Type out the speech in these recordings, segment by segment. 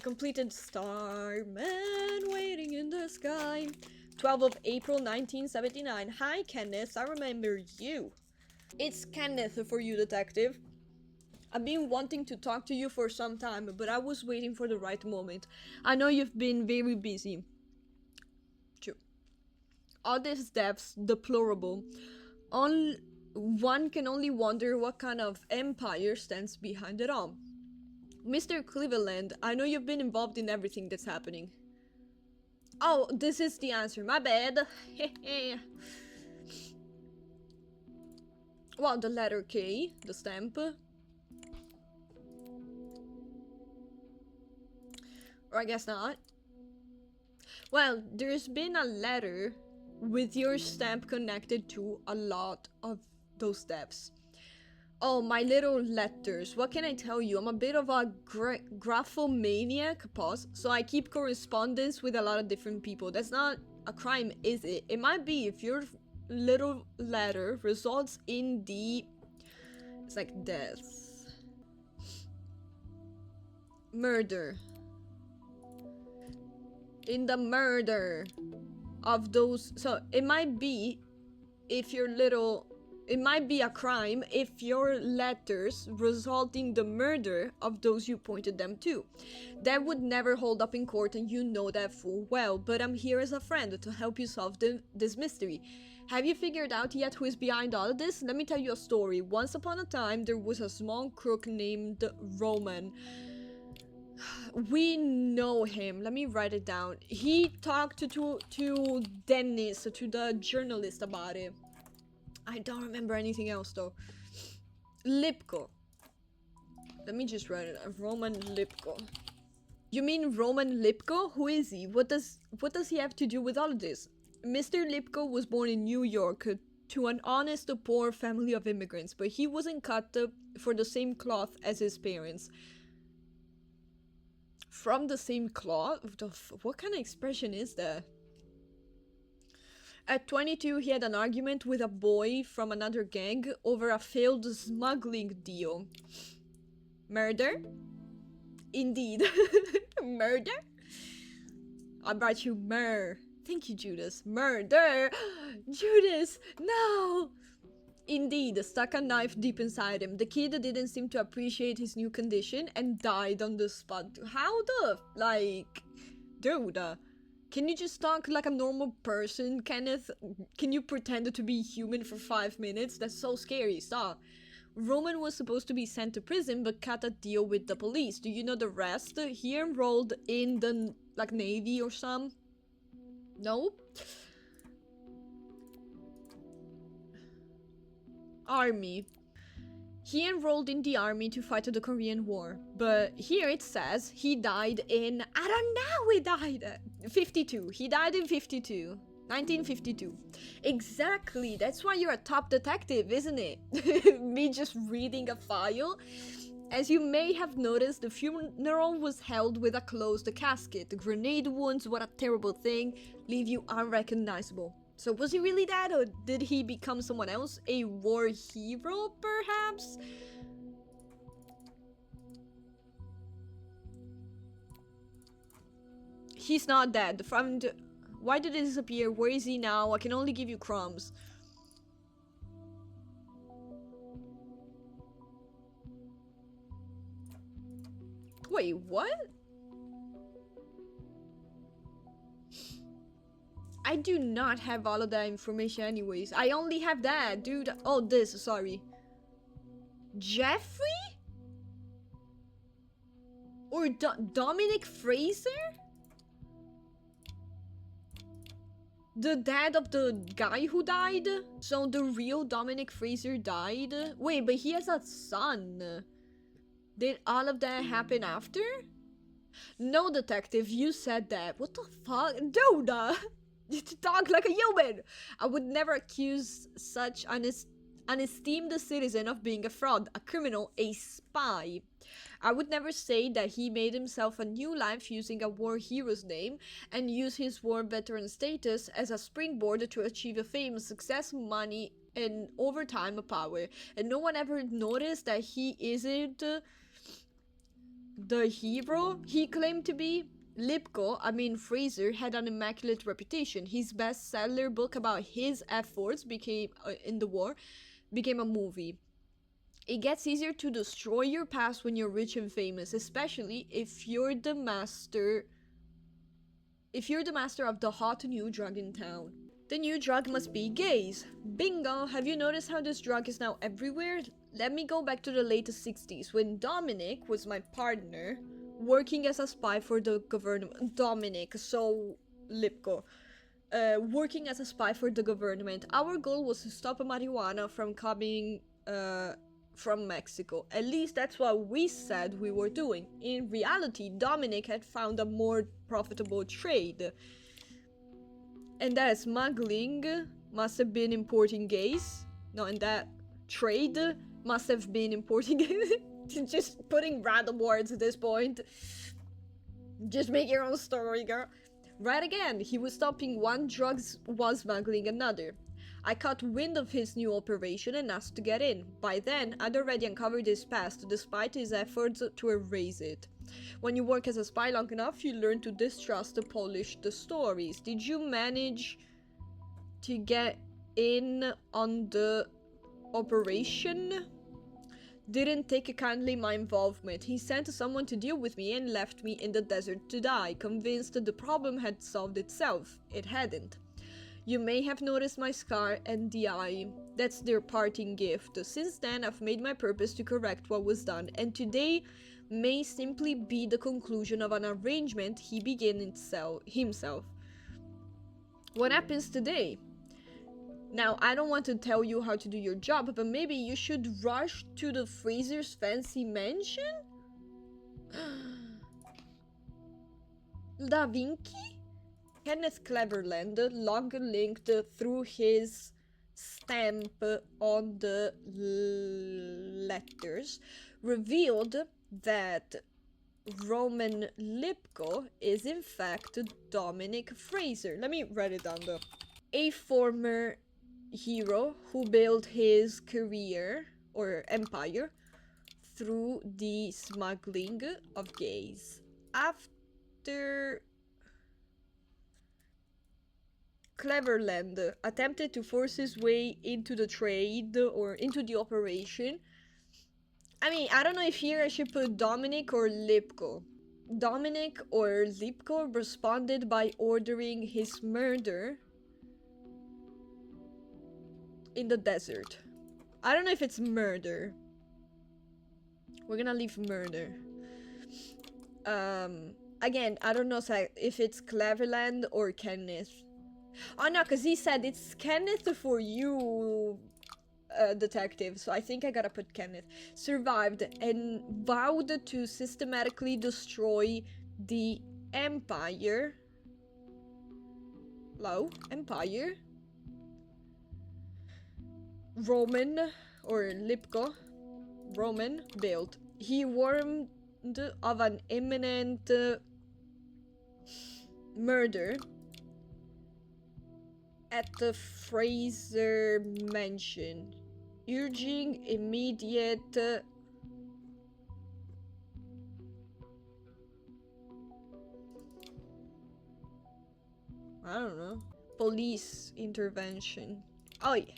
I completed Starman Waiting in the Sky. 12th of April 1979. Hi Kenneth, I remember you. It's Kenneth for you, detective. I've been wanting to talk to you for some time, but I was waiting for the right moment. I know you've been very busy. True. All these deaths, deplorable. One can only wonder what kind of empire stands behind it all. Mr. Cleveland, I know you've been involved in everything that's happening. Oh, this is the answer. My bad. Well, the letter K, the stamp. Or I guess not. Well, there's been a letter with your stamp connected to a lot of those deaths. Oh, my little letters. What can I tell you? I'm a bit of a graphomaniac, pause. So I keep correspondence with a lot of different people. That's not a crime, is it? It might be if your little letter results in the... It's like death. Murder. In the murder of those... So it might be if your little... It might be a crime if your letters result in the murder of those you pointed them to. That would never hold up in court and you know that full well, but I'm here as a friend to help you solve this mystery. Have you figured out yet who is behind all of this? Let me tell you a story. Once upon a time, there was a small crook named Roman. We know him. Let me write it down. He talked to Dennis, to the journalist about it. I don't remember anything else though. Lipko. Let me just write it. Roman Lipko. You mean Roman Lipko? Who is he? What does he have to do with all of this? Mr. Lipko was born in New York to an honest, poor family of immigrants, but he wasn't cut for the same cloth as his parents. From the same cloth? What kind of expression is that? At 22, he had an argument with a boy from another gang over a failed smuggling deal. Murder? Indeed. Murder? I brought you myrrh. Thank you, Judas. Murder! Judas! No! Indeed, stuck a knife deep inside him. The kid didn't seem to appreciate his new condition and died on the spot. How the... like... Dude, can you just talk like a normal person, Kenneth? Can you pretend to be human for 5 minutes? That's so scary, stop. Roman was supposed to be sent to prison but cut a deal with the police. Do you know the rest? He enrolled in the, like, Navy or some? No? Army. He enrolled in the army to fight the Korean War, but here it says he died in... I don't know, he died... 52. He died in 52. 1952. Exactly, that's why you're a top detective, isn't it? Me just reading a file. As you may have noticed, the funeral was held with a closed casket. The grenade wounds, what a terrible thing, leave you unrecognizable. So was he really dead, or did he become someone else? A war hero, perhaps? He's not dead. Why did he disappear? Where is he now? I can only give you crumbs. Wait, what? I do not have all of that information anyways. I only have that, dude. Oh, this, sorry. Jeffrey? Or Dominic Fraser? The dad of the guy who died? So the real Dominic Fraser died? Wait, but he has a son. Did all of that happen after? No, detective, you said that. What the fuck? Dude! You talk like a human! I would never accuse such an esteemed citizen of being a fraud, a criminal, a spy. I would never say that he made himself a new life using a war hero's name and use his war veteran status as a springboard to achieve a fame, success, money, and over time power. And no one ever noticed that he isn't the hero he claimed to be, Fraser, had an immaculate reputation. His bestseller book about his efforts in the war became a movie. It gets easier to destroy your past when you're rich and famous, especially if you're the master of the hot new drug in town. The new drug must be gays. Bingo! Have you noticed how this drug is now everywhere? Let me go back to the late 60s when Dominic was my partner working as a spy for the government. Dominic, so Lipko. Working as a spy for the government. Our goal was to stop marijuana from coming from Mexico. At least that's what we said we were doing. In reality, Dominic had found a more profitable trade. And that smuggling must have been importing gays. No, and that trade must have been importing just putting random words at this point. Just make your own story, girl. Right again, he was stopping one drug while smuggling another. I caught wind of his new operation and asked to get in. By then, I'd already uncovered his past, despite his efforts to erase it. When you work as a spy long enough, you learn to distrust the polished stories. Did you manage to get in on the operation? Didn't take kindly my involvement. He sent someone to deal with me and left me in the desert to die, convinced that the problem had solved itself. It hadn't. You may have noticed my scar and the eye. That's their parting gift. Since then, I've made my purpose to correct what was done, and today may simply be the conclusion of an arrangement he began himself. What happens today? Now, I don't want to tell you how to do your job, but maybe you should rush to the Fraser's fancy mansion? Da Vinci? Kenneth Cleverland, long linked through his stamp on the letters, revealed that Roman Lipko is in fact Dominic Fraser. Let me write it down though. A former hero who built his career or empire through the smuggling of gays. After Cleverland attempted to force his way into the trade or into the operation. I don't know if here I should put Dominic or Lipko. Dominic or Lipko responded by ordering his murder in the desert. I don't know if it's murder. We're gonna leave murder. Again, I don't know if it's Cleverland or Kenneth. Oh no, because he said it's Kenneth for you, detective, so I think I gotta put Kenneth. Survived and vowed to systematically destroy the empire. Empire? Roman, or Lipko, Roman built. He warned of an imminent murder at the Fraser mansion, urging immediate I don't know, police intervention. Oh yeah,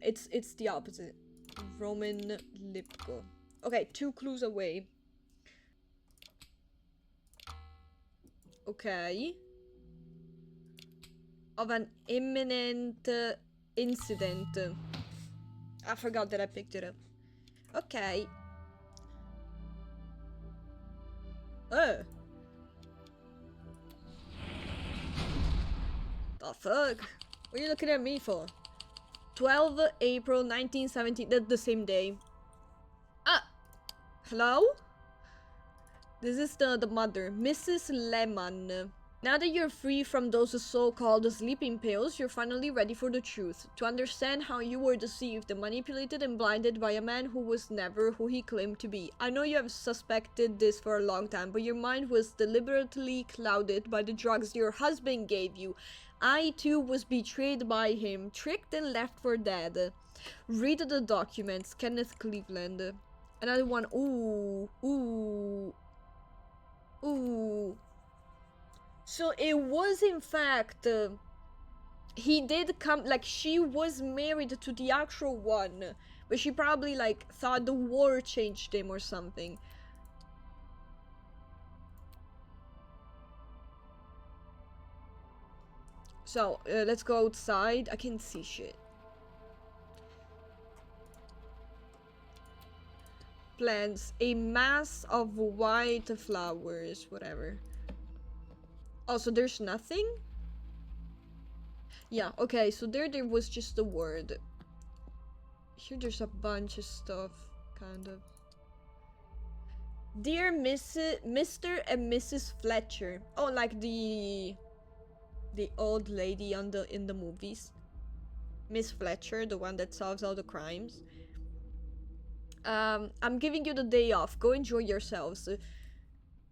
it's the opposite. Roman Lipko. Okay, 2 clues away. Okay. Of an imminent incident. I forgot that I picked it up. Okay. The fuck? What are you looking at me for? 12 April 1970. That's the same day. Hello? This is the mother, Mrs. Lehman. Now that you're free from those so-called sleeping pills, you're finally ready for the truth. To understand how you were deceived, manipulated and blinded by a man who was never who he claimed to be. I know you have suspected this for a long time, but your mind was deliberately clouded by the drugs your husband gave you. I too was betrayed by him, tricked and left for dead. Read the documents, Kenneth Cleveland. Another one. Ooh. Ooh. Ooh. So it was in fact... he did come... Like, she was married to the actual one. But she probably, like, thought the war changed him or something. So, let's go outside. I can't see shit. Plants. A mass of white flowers. Whatever. Oh, so there's nothing? Yeah, okay, so there was just a word. Here there's a bunch of stuff, kind of. Dear Mr. and Mrs. Fletcher. Oh, like the old lady on in the movies. Miss Fletcher, the one that solves all the crimes. I'm giving you the day off. Go enjoy yourselves.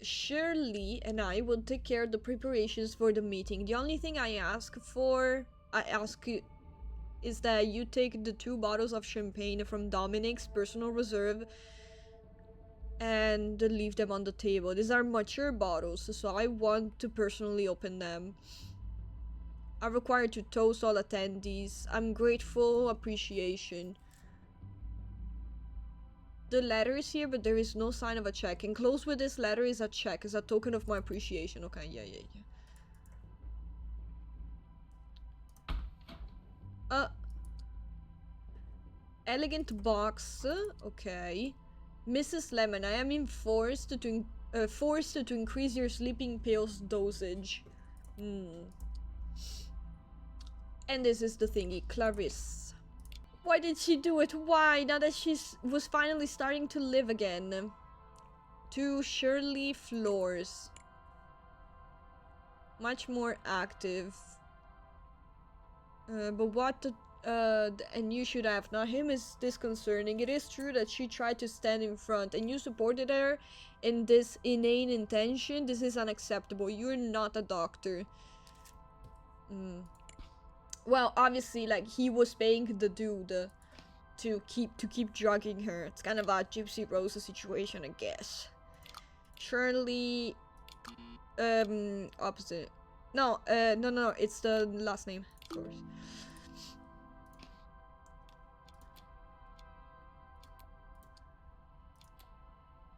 Shirley and I will take care of the preparations for the meeting. The only thing I ask you is that you take the 2 bottles of champagne from Dominic's personal reserve and leave them on the table. These are mature bottles, so I want to personally open them. I'm required to toast all attendees. I'm grateful, appreciation. The letter is here, but there is no sign of a check. Enclosed with this letter is a check, as a token of my appreciation. Okay, yeah. Elegant box. Okay. Mrs. Lemon, I am forced to increase your sleeping pills dosage. And this is the thingy, Clarice. Why did she do it? Why? Now that she was finally starting to live again. To Shirley Floors. Much more active. But what the... and you should have. Now, him is disconcerting. It is true that she tried to stand in front and you supported her in this inane intention. This is unacceptable. You're not a doctor. Well, obviously, like, he was paying the dude to keep drugging her. It's kind of a Gypsy Rosa situation, I guess. Shirley... opposite. No, no, it's the last name, of course.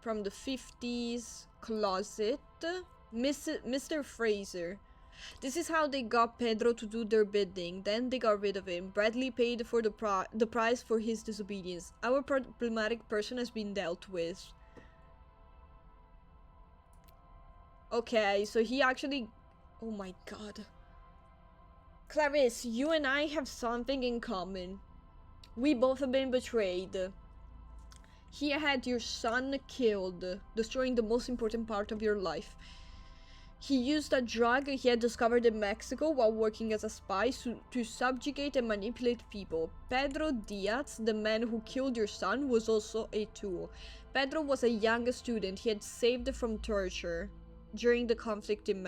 From the 50s, closet. Mr. Fraser. This is how they got Pedro to do their bidding. Then they got rid of him. Bradley paid for the price for his disobedience. Our problematic person has been dealt with. Okay, so he actually... Oh my god. Clarice, you and I have something in common. We both have been betrayed. He had your son killed, destroying the most important part of your life. He used a drug he had discovered in Mexico while working as a spy to subjugate and manipulate people. Pedro Diaz, the man who killed your son, was also a tool. Pedro was a young student he had saved from torture during the conflict in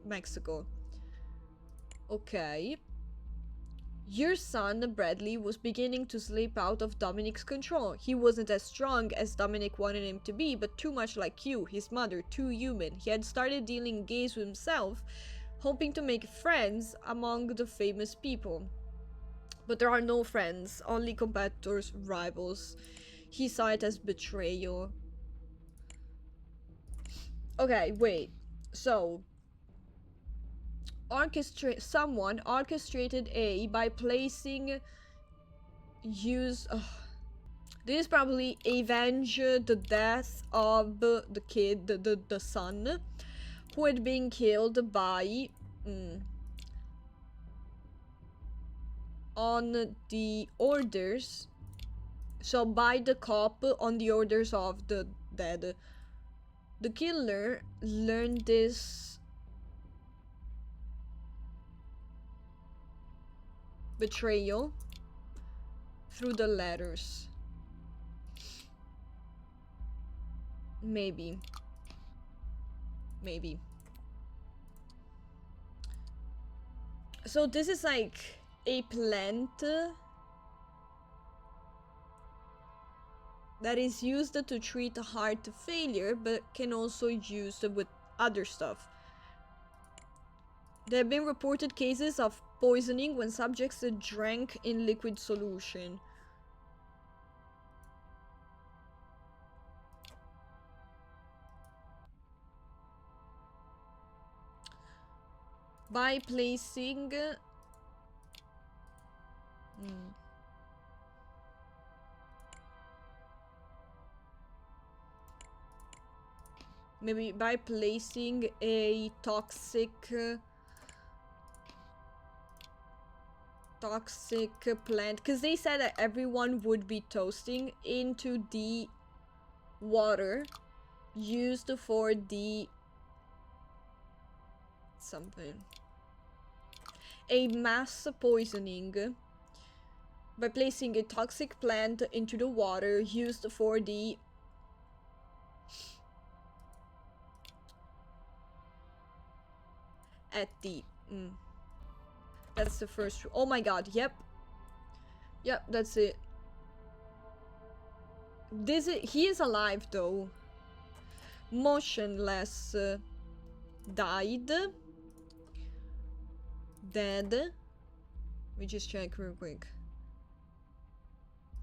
Mexico. Okay. Your son, Bradley, was beginning to slip out of Dominic's control. He wasn't as strong as Dominic wanted him to be, but too much like you, his mother, too human. He had started dealing games with himself, hoping to make friends among the famous people. But there are no friends, only competitors, rivals. He saw it as betrayal. Okay, wait. So... someone orchestrated A by placing this is probably avenge the death of the kid, the son, who had been killed by on the orders, so by the cop on the orders of the dead. The killer learned this betrayal through the letters. Maybe. So this is like a plant. that is used to treat heart failure, but can also use with other stuff. There have been reported cases of poisoning when subjects drank in liquid solution. By placing maybe by placing a toxic plant, because they said that everyone would be toasting into the water used for the something, a mass poisoning by placing a toxic plant into the water used for the that's the first. Oh my god, yep, that's it. He is alive though. Motionless, died, dead. Let me just check real quick.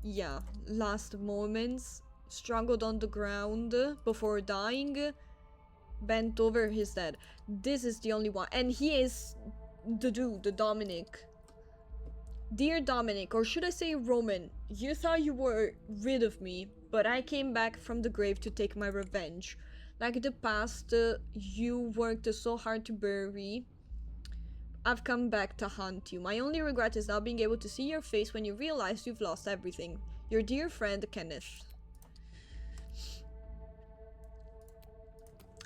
Yeah, last moments, struggled on the ground before dying, bent over, he's dead. This is the only one, and he is the dude, the Dominic. Dear Dominic, or should I say Roman, you thought you were rid of me, but I came back from the grave to take my revenge. Like the past you worked so hard to bury, I've come back to haunt you. My only regret is not being able to see your face when you realize you've lost everything. Your dear friend, Kenneth.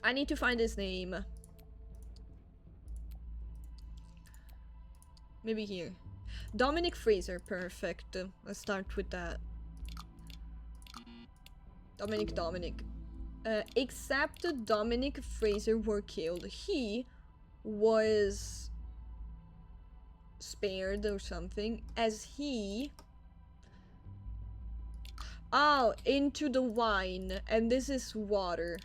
I need to find his name. Maybe here. Dominic Fraser, perfect. Let's start with that. Dominic. Except Dominic Fraser were killed. He was spared or something, as he... Oh, into the wine, and this is water.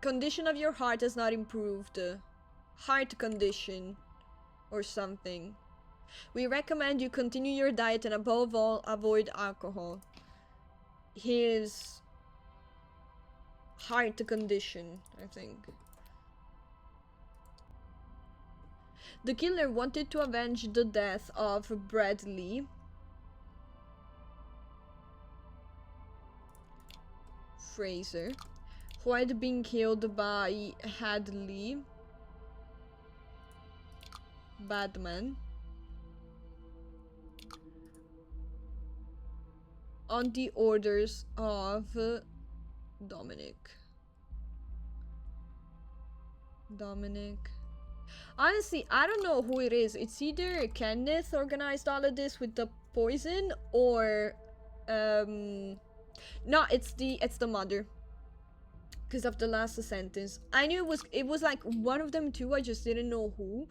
Condition of your heart has not improved. Heart condition or something. We recommend you continue your diet and above all, avoid alcohol. His heart condition, I think. The killer wanted to avenge the death of Bradley Fraser, who had been killed by Hadley Badman on the orders of Dominic. Honestly, I don't know who it is. It's either Kenneth organized all of this with the poison, or no, it's the mother. Because of the last sentence. I knew it was like one of them too, I just didn't know who.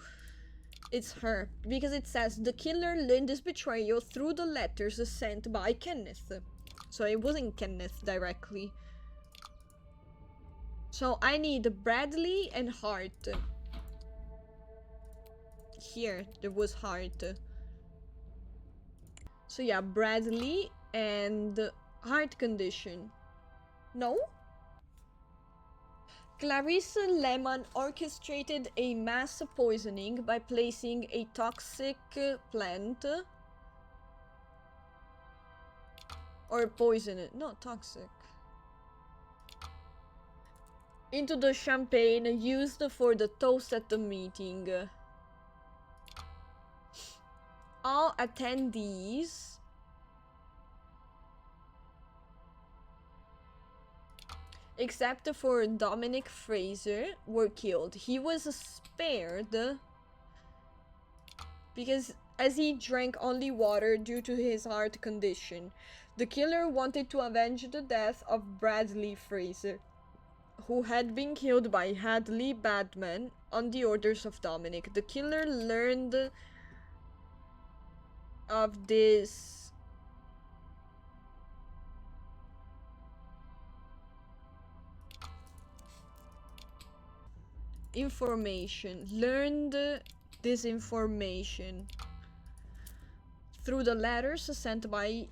It's her. Because it says the killer learned this betrayal through the letters sent by Kenneth. So it wasn't Kenneth directly. So I need Bradley and Hart. Here, there was Hart. So yeah, Bradley and heart condition. No? Clarissa Lemon orchestrated a mass poisoning by placing a toxic plant or poison, not toxic, into the champagne used for the toast at the meeting. All attendees except for Dominic Fraser were killed. He was spared because as he drank only water due to his heart condition. The killer wanted to avenge the death of Bradley Fraser, who had been killed by Hadley Badman on the orders of Dominic. The killer learned of this information. Learned this information through the letters sent by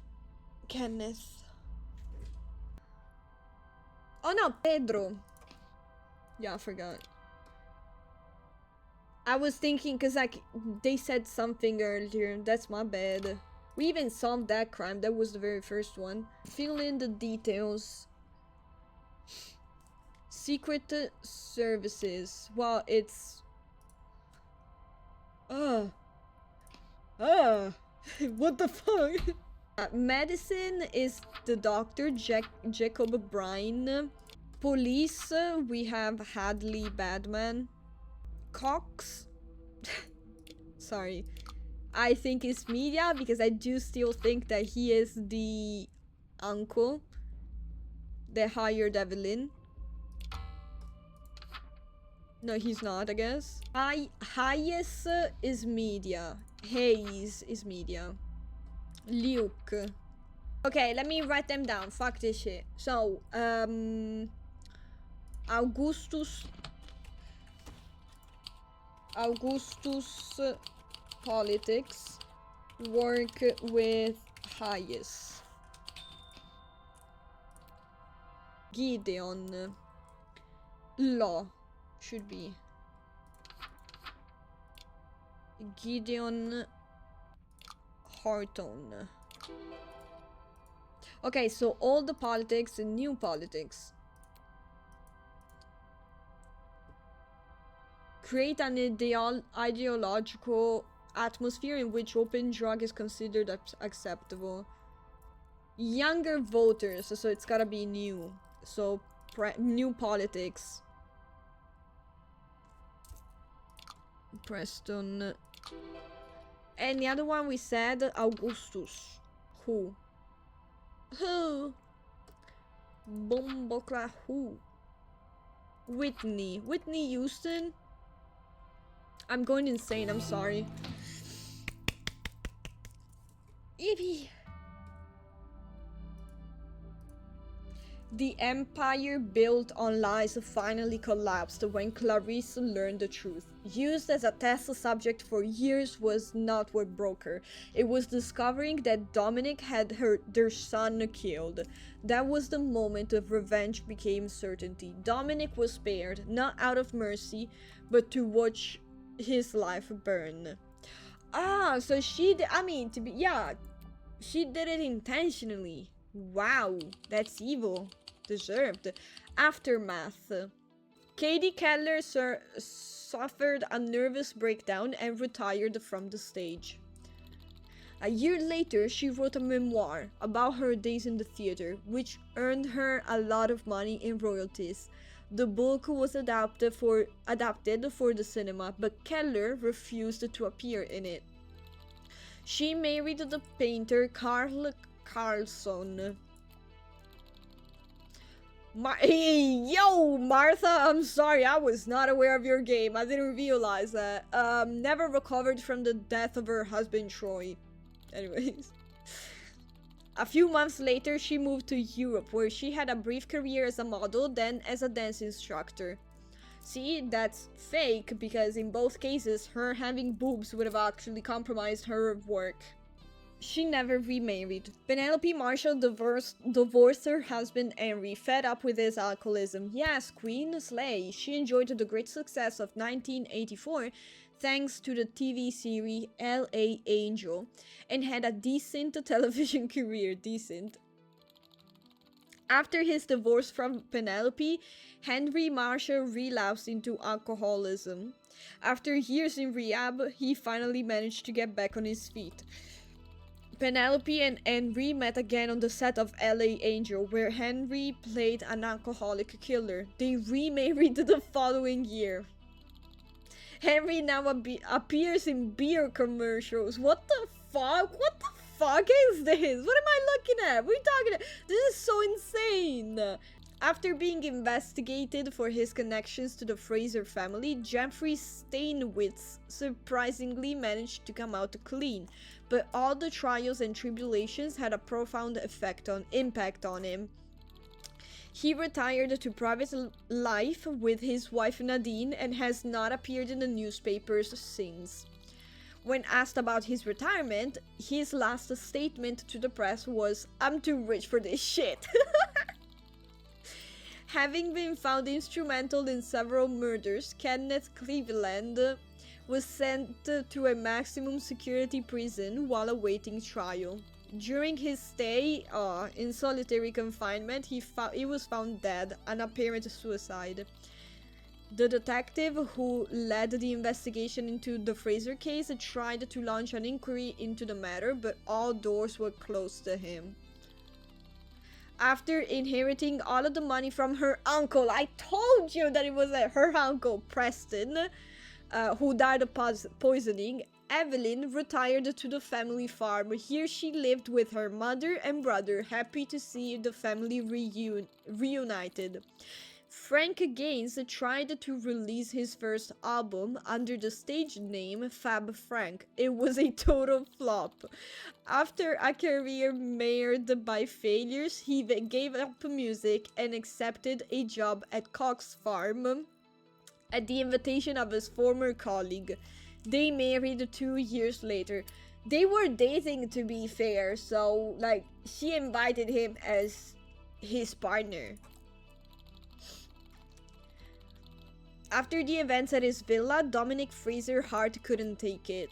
Kenneth. Oh no, Pedro. Yeah, I forgot. I was thinking because like they said something earlier. That's my bad. We even solved that crime. That was the very first one. Fill in the details. Secret services. Well, it's what the fuck? Medicine is the doctor Jacob Bryan. Police, we have Hadley Badman. Cox, sorry, I think it's media because I do still think that he is the uncle that hired Evelyn. No, he's not, I guess. Hayes is media. Hayes is media. Luke. Okay, let me write them down. Fuck this shit. So, Augustus politics, work with Hayes. Gideon, law, should be Gideon Horton. Okay, so all the politics and new politics. Create an ideological atmosphere in which open drug is considered acceptable. Younger voters, so it's gotta be new. So, new politics. Preston. And the other one we said, Augustus. Who? Who? Bombocla who? Whitney Houston. I'm going insane, I'm sorry. Evie. The empire built on lies finally collapsed when Clarice learned the truth. Used as a test subject for years was not what broke her. It was discovering that Dominic had their son killed. That was the moment of revenge became certainty. Dominic was spared, not out of mercy, but to watch his life burn. So she did, she did it intentionally. Wow, that's evil. Deserved. Aftermath. Katie Keller suffered a nervous breakdown and retired from the stage. A year later, she wrote a memoir about her days in the theater, which earned her a lot of money in royalties. The book was adapted for the cinema, but Keller refused to appear in it. She married the painter Carl Carlson. Yo, Martha, I'm sorry, I was not aware of your game. I didn't realize that. Never recovered from the death of her husband, Troy. Anyways. A few months later, she moved to Europe, where she had a brief career as a model, then as a dance instructor. See, that's fake, because in both cases, her having boobs would have actually compromised her work. She never remarried. Penelope Marshall divorced her husband Henry, fed up with his alcoholism. Yes, Queen Slay. She enjoyed the great success of 1984 thanks to the TV series L.A. Angel, and had a decent television career. After his divorce from Penelope, Henry Marshall relapsed into alcoholism. After years in rehab, he finally managed to get back on his feet. Penelope and Henry met again on the set of L.A. Angel, where Henry played an alcoholic killer. They remarried the following year. Henry now appears in beer commercials. What the fuck? What the fuck is this? What am I looking at? What are you talking about? This is so insane. After being investigated for his connections to the Fraser family, Jeffrey Steinwitz surprisingly managed to come out clean, but all the trials and tribulations had a profound impact on him. He retired to private life with his wife Nadine and has not appeared in the newspapers since. When asked about his retirement, his last statement to the press was, "I'm too rich for this shit." Having been found instrumental in several murders, Kenneth Cleveland was sent to a maximum security prison while awaiting trial. During his stay in solitary confinement, he was found dead, an apparent suicide. The detective who led the investigation into the Fraser case tried to launch an inquiry into the matter, but all doors were closed to him. After inheriting all of the money from her uncle, I told you that it was her uncle, Preston, who died of poisoning, Evelyn retired to the family farm. Here she lived with her mother and brother, happy to see the family reunited. Frank Gaines tried to release his first album under the stage name Fab Frank. It was a total flop. After a career marred by failures, he gave up music and accepted a job at Cox Farm at the invitation of his former colleague. They married 2 years later. They were dating, to be fair, so like she invited him as his partner. After the events at his villa, Dominic Fraser's heart couldn't take it.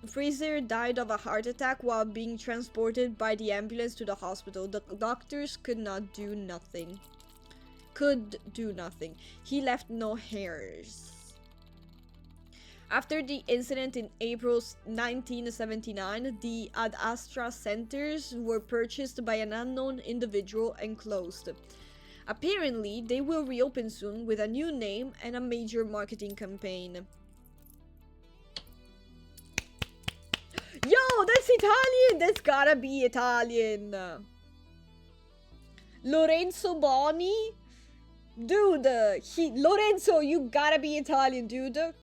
Fraser died of a heart attack while being transported by the ambulance to the hospital. The doctors could do nothing. He left no heirs. After the incident in April 1979, the Ad Astra centers were purchased by an unknown individual and closed. Apparently, they will reopen soon with a new name and a major marketing campaign. Yo, that's Italian! That's gotta be Italian! Lorenzo Boni? Dude, Lorenzo, you gotta be Italian, dude.